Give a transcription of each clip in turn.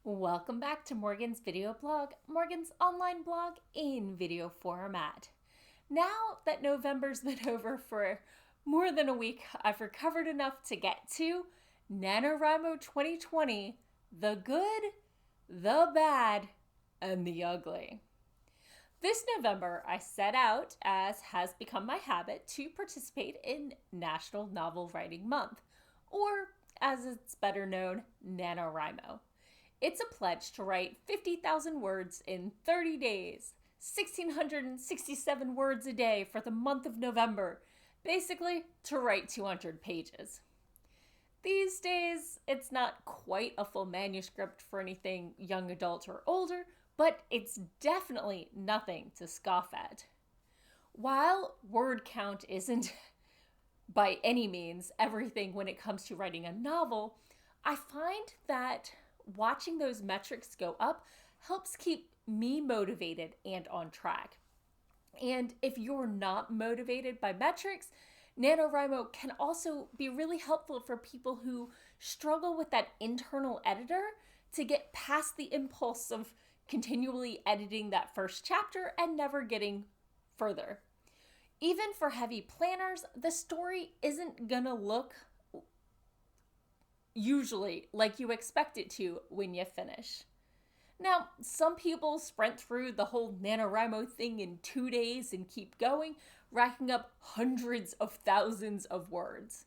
Welcome back to Morgan's video blog, Morgan's online blog in video format. Now that November's been over for more than a week, I've recovered enough to get to NaNoWriMo 2020, the good, the bad, and the ugly. This November, I set out, as has become my habit, to participate in National Novel Writing Month, or as it's better known, NaNoWriMo. It's a pledge to write 50,000 words in 30 days, 1,667 words a day for the month of November, basically to write 200 pages. These days, it's not quite a full manuscript for anything young adult or older, but it's definitely nothing to scoff at. While word count isn't by any means everything when it comes to writing a novel, I find that watching those metrics go up helps keep me motivated and on track. And if you're not motivated by metrics, NaNoWriMo can also be really helpful for people who struggle with that internal editor to get past the impulse of continually editing that first chapter and never getting further. Even for heavy planners, the story isn't gonna look usually like you expect it to when you finish. Now, some people sprint through the whole NaNoWriMo thing in 2 days and keep going, racking up hundreds of thousands of words.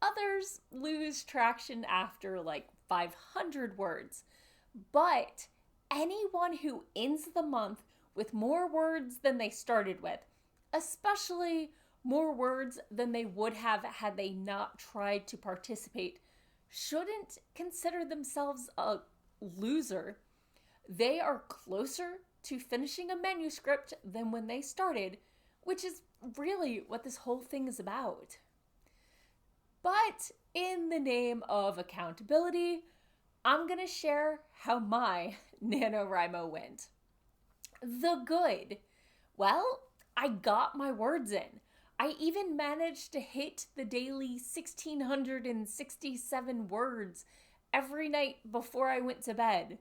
Others lose traction after like 500 words. But anyone who ends the month with more words than they started with, especially more words than they would have had they not tried to participate, shouldn't consider themselves a loser. They are closer to finishing a manuscript than when they started, which is really what this whole thing is about. But in the name of accountability, I'm going to share how my NaNoWriMo went. The good. Well, I got my words in. I even managed to hit the daily 1,667 words every night before I went to bed.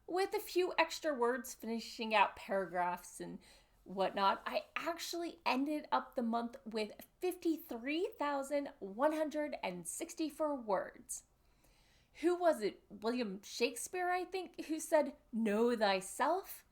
With a few extra words finishing out paragraphs and whatnot, I actually ended up the month with 53,164 words. Who was it? William Shakespeare, I think, who said, "Know thyself"?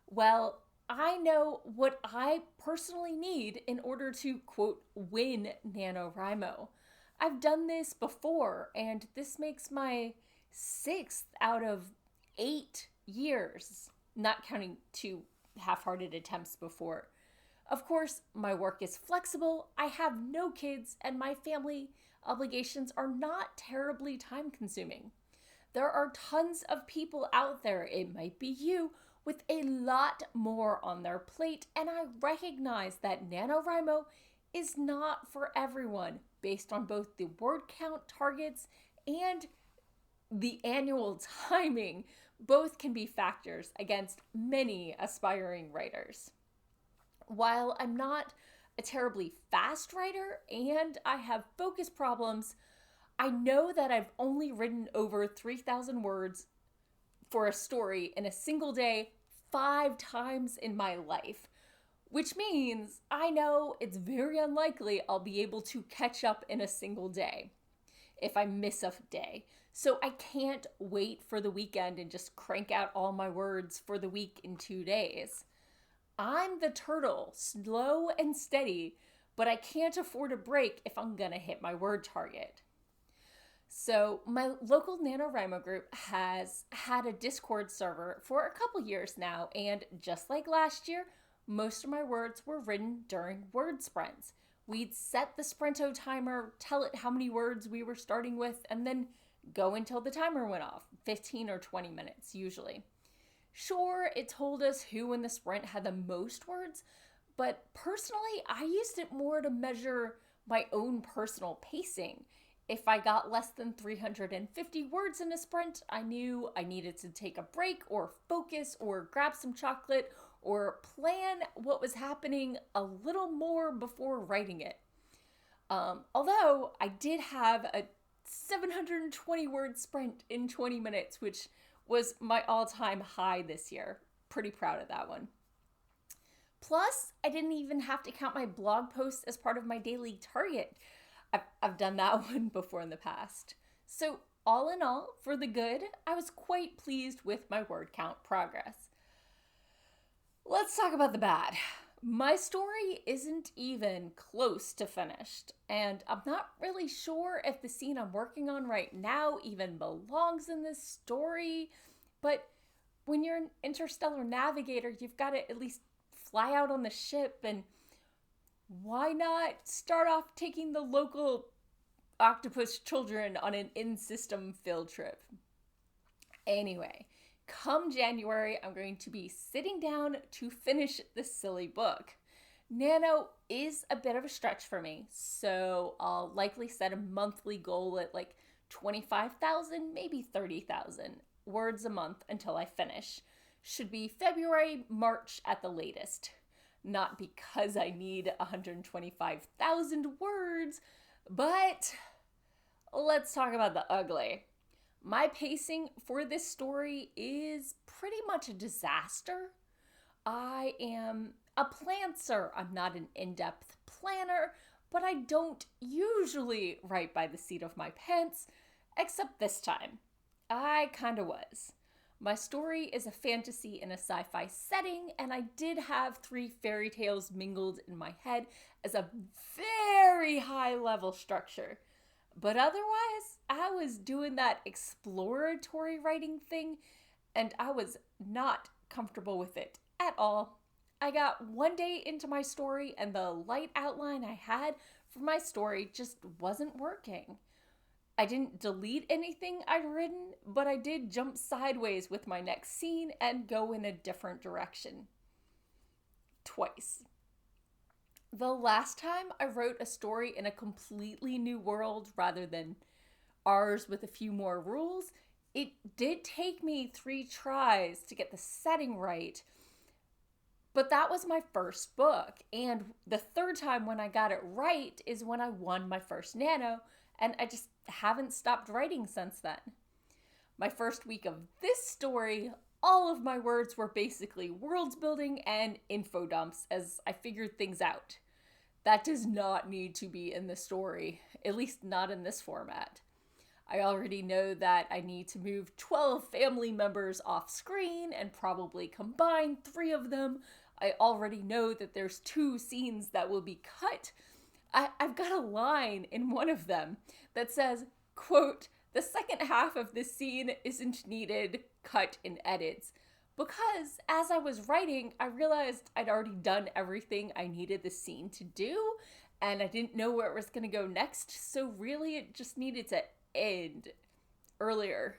Well, I know what I personally need in order to, quote, win NaNoWriMo. I've done this before, and this makes my 6th out of 8 years, not counting 2 half-hearted attempts before. Of course, my work is flexible, I have no kids, and my family obligations are not terribly time-consuming. There are tons of people out there, it might be you, with a lot more on their plate, and I recognize that NaNoWriMo is not for everyone based on both the word count targets and the annual timing. Both can be factors against many aspiring writers. While I'm not a terribly fast writer and I have focus problems, I know that I've only written over 3,000 words for a story in a single day 5 times in my life, which means I know it's very unlikely I'll be able to catch up in a single day if I miss a day. So I can't wait for the weekend and just crank out all my words for the week in 2 days. I'm the turtle, slow and steady, but I can't afford a break if I'm gonna hit my word target. So my local NaNoWriMo group has had a Discord server for a couple years now, and just like last year, most of my words were written during word sprints. We'd set the Sprinto timer, tell it how many words we were starting with, and then go until the timer went off, 15 or 20 minutes usually. Sure, it told us who in the sprint had the most words, but personally, I used it more to measure my own personal pacing. If I got less than 350 words in a sprint, I knew I needed to take a break or focus or grab some chocolate or plan what was happening a little more before writing it. Although I did have a 720 word sprint in 20 minutes, which was my all-time high this year. Pretty proud of that one. Plus, I didn't even have to count my blog posts as part of my daily target. I've done that one before in the past. So all in all, for the good, I was quite pleased with my word count progress. Let's talk about the bad. My story isn't even close to finished, and I'm not really sure if the scene I'm working on right now even belongs in this story, but when you're an interstellar navigator, you've got to at least fly out on the ship, and why not start off taking the local octopus children on an in-system field trip? Anyway, come January, I'm going to be sitting down to finish this silly book. Nano is a bit of a stretch for me, so I'll likely set a monthly goal at like 25,000, maybe 30,000 words a month until I finish. Should be February, March at the latest. Not because I need 125,000 words, but let's talk about the ugly. My pacing for this story is pretty much a disaster. I am a plantser. I'm not an in-depth planner, but I don't usually write by the seat of my pants, except this time. I kinda was. My story is a fantasy in a sci-fi setting, and I did have 3 fairy tales mingled in my head as a very high-level structure. But otherwise, I was doing that exploratory writing thing, and I was not comfortable with it at all. I got 1 day into my story, and the light outline I had for my story just wasn't working. I didn't delete anything I'd written, but I did jump sideways with my next scene and go in a different direction. Twice. The last time I wrote a story in a completely new world rather than ours with a few more rules, it did take me 3 tries to get the setting right. But that was my first book, and the 3rd time when I got it right is when I won my first Nano, and I just haven't stopped writing since then. My first week of this story, all of my words were basically world building and infodumps as I figured things out. That does not need to be in the story, at least not in this format. I already know that I need to move 12 family members off screen and probably combine 3 of them. I already know that there's 2 scenes that will be cut. I've got a line in one of them that says, quote, "The second half of this scene isn't needed, cut in edits." Because as I was writing, I realized I'd already done everything I needed the scene to do, and I didn't know where it was going to go next, so really it just needed to end earlier.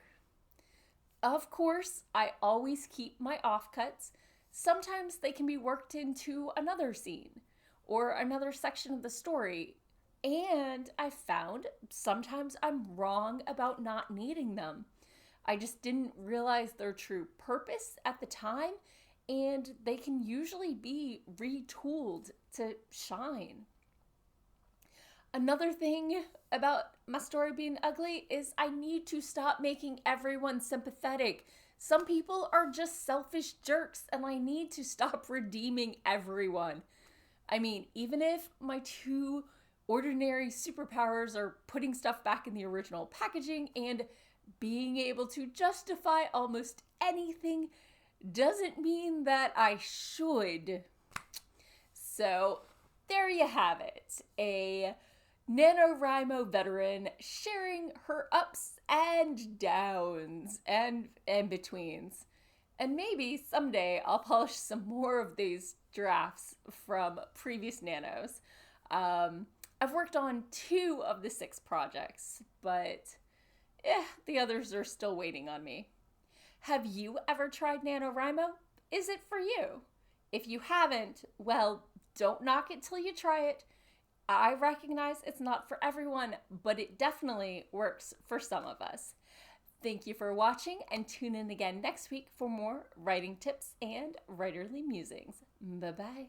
Of course, I always keep my offcuts. Sometimes they can be worked into another scene or another section of the story, and I found sometimes I'm wrong about not needing them. I just didn't realize their true purpose at the time, and they can usually be retooled to shine. Another thing about my story being ugly is I need to stop making everyone sympathetic. Some people are just selfish jerks, and I need to stop redeeming everyone. I mean, even if my 2 ordinary superpowers are putting stuff back in the original packaging and being able to justify almost anything, doesn't mean that I should. So, there you have it. A Nanowrimo veteran sharing her ups and downs and in-betweens. And maybe someday I'll polish some more of these drafts from previous Nanos. I've worked on 2 of the 6 projects, but the others are still waiting on me. Have you ever tried Nanowrimo? Is it for you? If you haven't, well, don't knock it till you try it. I recognize it's not for everyone, but it definitely works for some of us. Thank you for watching, and tune in again next week for more writing tips and writerly musings. Bye-bye.